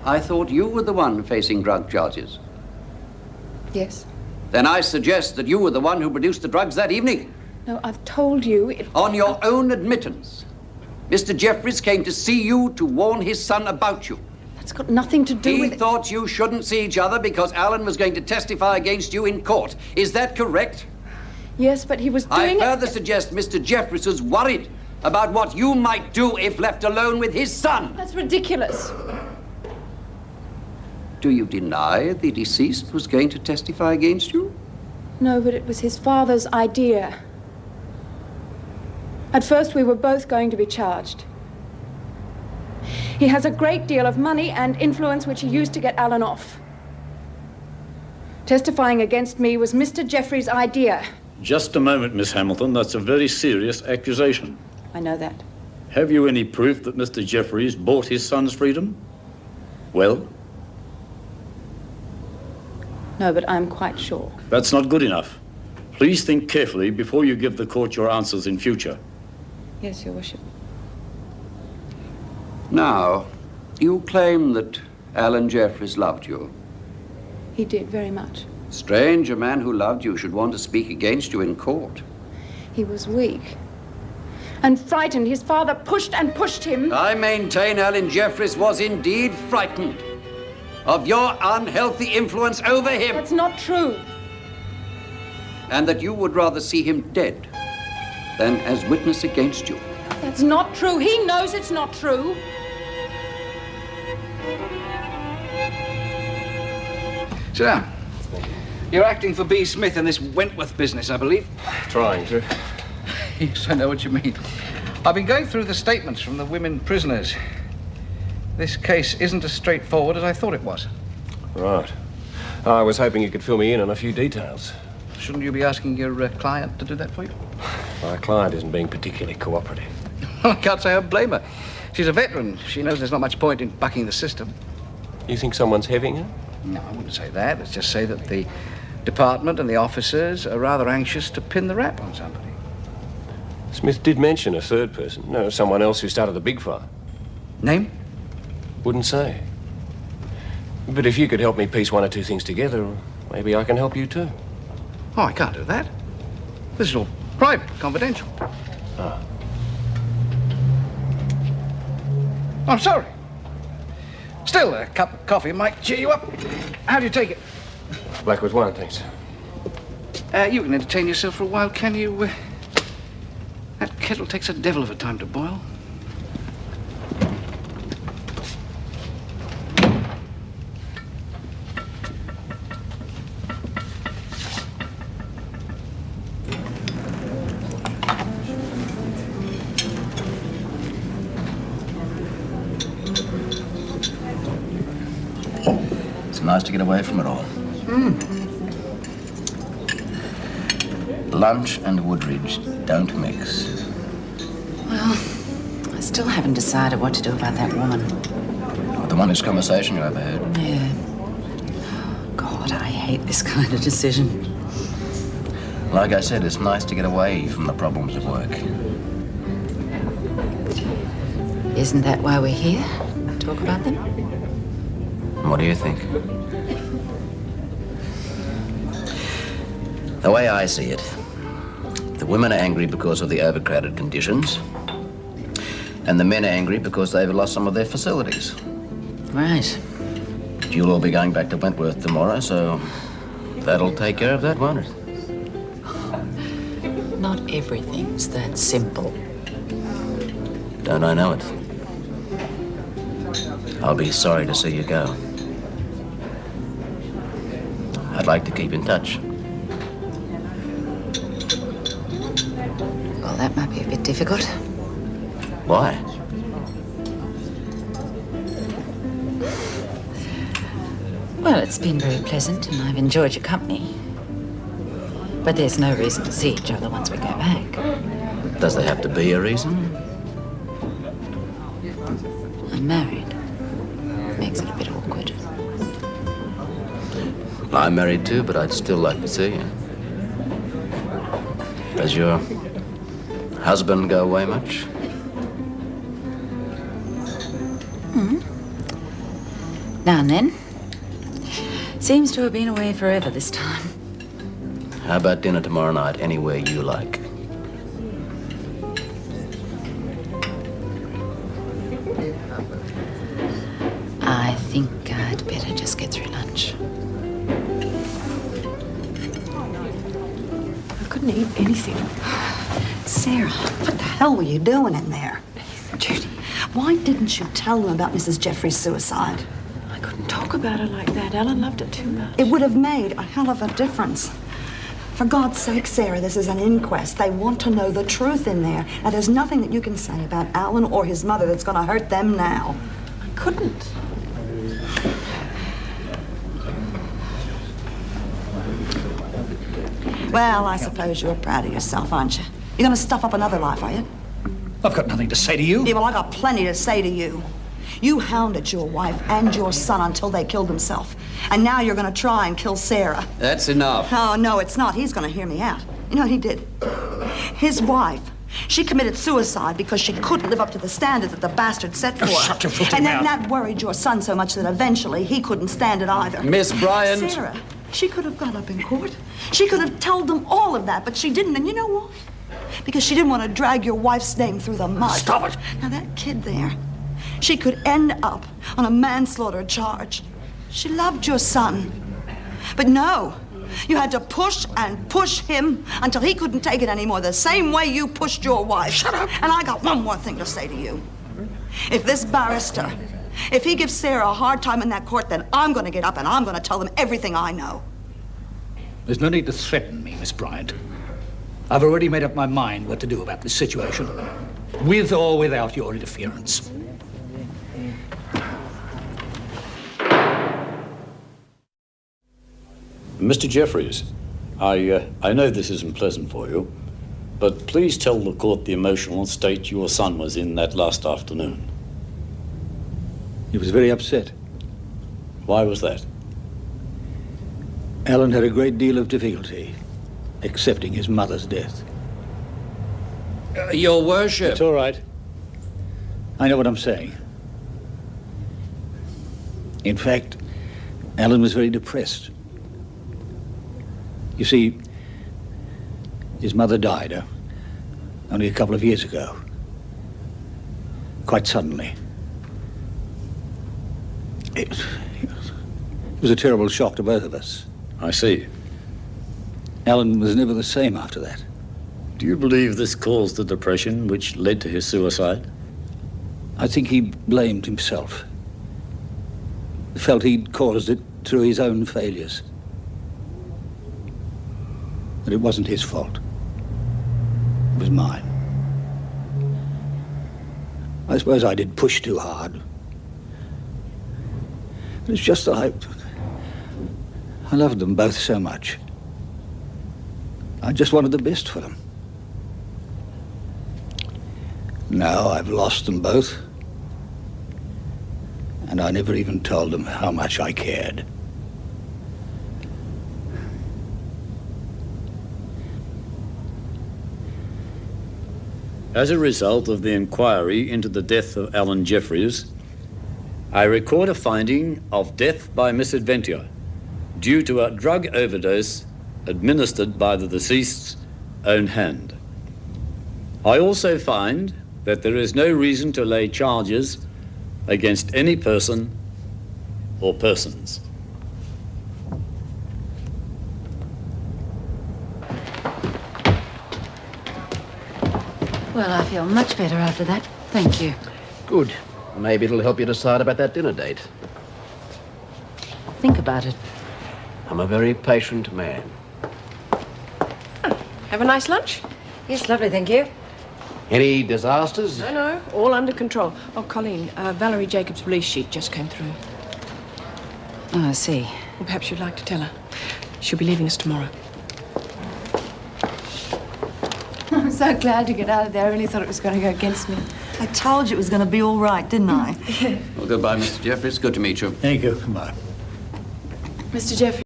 I thought you were the one facing drug charges. Yes. Then I suggest that you were the one who produced the drugs that evening. No, I've told you it... On your own admittance, Mr. Jeffries came to see you to warn his son about you. That's got nothing to do with... He thought you shouldn't see each other because Alan was going to testify against you in court. Is that correct? Yes, but he was doing I further suggest Mr. Jeffries was worried about what you might do if left alone with his son. That's ridiculous. Do you deny the deceased was going to testify against you? No, but it was his father's idea. At first, we were both going to be charged. He has a great deal of money and influence which he used to get Alan off. Testifying against me was Mr. Jeffries' idea. Just a moment, Miss Hamilton. That's a very serious accusation. I know that. Have you any proof that Mr. Jeffries bought his son's freedom? Well? No, but I'm quite sure. That's not good enough. Please think carefully before you give the court your answers in future. Yes, Your Worship. Now, you claim that Alan Jeffries loved you. He did, very much. Strange, a man who loved you should want to speak against you in court. He was weak and frightened. His father pushed and pushed him. I maintain Alan Jeffries was indeed frightened of your unhealthy influence over him. That's not true. And that you would rather see him dead than as witness against you. That's not true. He knows it's not true. Sit down. You're acting for B. Smith in this Wentworth business, I believe. Trying to. Yes, I know what you mean. I've been going through the statements from the women prisoners. This case isn't as straightforward as I thought it was. Right. I was hoping you could fill me in on a few details. Shouldn't you be asking your client to do that for you? My client isn't being particularly cooperative. I can't say I blame her. She's a veteran. She knows there's not much point in bucking the system. You think someone's having her? No, I wouldn't say that. Let's just say that the department and the officers are rather anxious to pin the rap on somebody. Smith did mention a third person. No, someone else who started the big fire. Name? Wouldn't say. But if you could help me piece one or two things together, maybe I can help you too. Oh, I can't do that. This is all private, confidential. Ah. I'm sorry. Still, a cup of coffee might cheer you up. How do you take it? Black with wine, thanks. You can entertain yourself for a while, can you? That kettle takes a devil of a time to boil. It's nice to get away from it all. Lunch and Woodridge don't mix. Well, I still haven't decided what to do about that woman. The one whose conversation you overheard. Yeah. God, I hate this kind of decision. Like I said, it's nice to get away from the problems of work. Isn't that why we're here? Talk about them? What do you think? The way I see it, the women are angry because of the overcrowded conditions, and the men are angry because they've lost some of their facilities. Right. You'll all be going back to Wentworth tomorrow, so that'll take care of that, won't it? Not everything's that simple. Don't I know it? I'll be sorry to see you go. I'd like to keep in touch. Well, that might be a bit difficult. Why? Well, it's been very pleasant and I've enjoyed your company. But there's no reason to see each other once we go back. Does there have to be a reason? I'm married. Makes it a bit awkward. I'm married too, but I'd still like to see you. Does your husband go away much? Now and then. Seems to have been away forever this time. How about dinner tomorrow night, anywhere you like? I think I'd better just get through lunch. I couldn't eat anything. Sarah, what the hell were you doing in there? Judy. Why didn't you tell them about Mrs. Jeffries' suicide? I couldn't talk about her like that. Ellen loved it too much. It would have made a hell of a difference. For God's sake, Sarah, this is an inquest. They want to know the truth in there. Now, there's nothing that you can say about Alan or his mother that's going to hurt them now. I couldn't. Well, I suppose you're proud of yourself, aren't you? You're going to stuff up another life, are you? I've got nothing to say to you. Yeah, well, I got plenty to say to you. You hounded your wife and your son until they killed themselves. And now you're going to try and kill Sarah. That's enough. Oh, no, it's not. He's going to hear me out. You know what he did? His wife, she committed suicide because she couldn't live up to the standards that the bastard set for her. Shut your filthy And then mouth. that worried your son so much that eventually he couldn't stand it either. Miss Bryant. Sarah, she could have got up in court. She could have told them all of that, but she didn't. And you know why? Because she didn't want to drag your wife's name through the mud. Stop it. Now, that kid there, she could end up on a manslaughter charge. She loved your son. But no, you had to push and push him until he couldn't take it anymore, the same way you pushed your wife. Shut up. And I got one more thing to say to you. If this barrister, if he gives Sarah a hard time in that court, then I'm going to get up and I'm going to tell them everything I know. There's no need to threaten me, Miss Bryant. I've already made up my mind what to do about this situation, with or without your interference. Mr. Jeffries, I know this isn't pleasant for you, but please tell the court the emotional state your son was in that last afternoon. He was very upset. Why was that? Alan had a great deal of difficulty accepting his mother's death. Your worship. It's all right. I know what I'm saying. In fact, Alan was very depressed. You see, his mother died only a couple of years ago. Quite suddenly. It was a terrible shock to both of us. I see. Alan was never the same after that. Do you believe this caused the depression which led to his suicide? I think he blamed himself. Felt he'd caused it through his own failures. But it wasn't his fault. It was mine. I suppose I did push too hard. But it's just that I loved them both so much. I just wanted the best for them. Now I've lost them both. And I never even told them how much I cared. As a result of the inquiry into the death of Alan Jeffries, I record a finding of death by misadventure due to a drug overdose administered by the deceased's own hand. I also find that there is no reason to lay charges against any person or persons. Well, I feel much better after that. Thank you. Good. Maybe it'll help you decide about that dinner date. Think about it. I'm a very patient man. Have a nice lunch? Yes, lovely, thank you. Any disasters? No, all under control. Oh, Colleen, Valerie Jacobs' release sheet just came through. Oh, I see. Well, perhaps you'd like to tell her. She'll be leaving us tomorrow. I'm so glad to get out of there. I really thought it was going to go against me. I told you it was going to be all right, didn't I? Well, goodbye, Mr. Jeffries. Good to meet you. Thank you. Goodbye. Mr. Jeffries.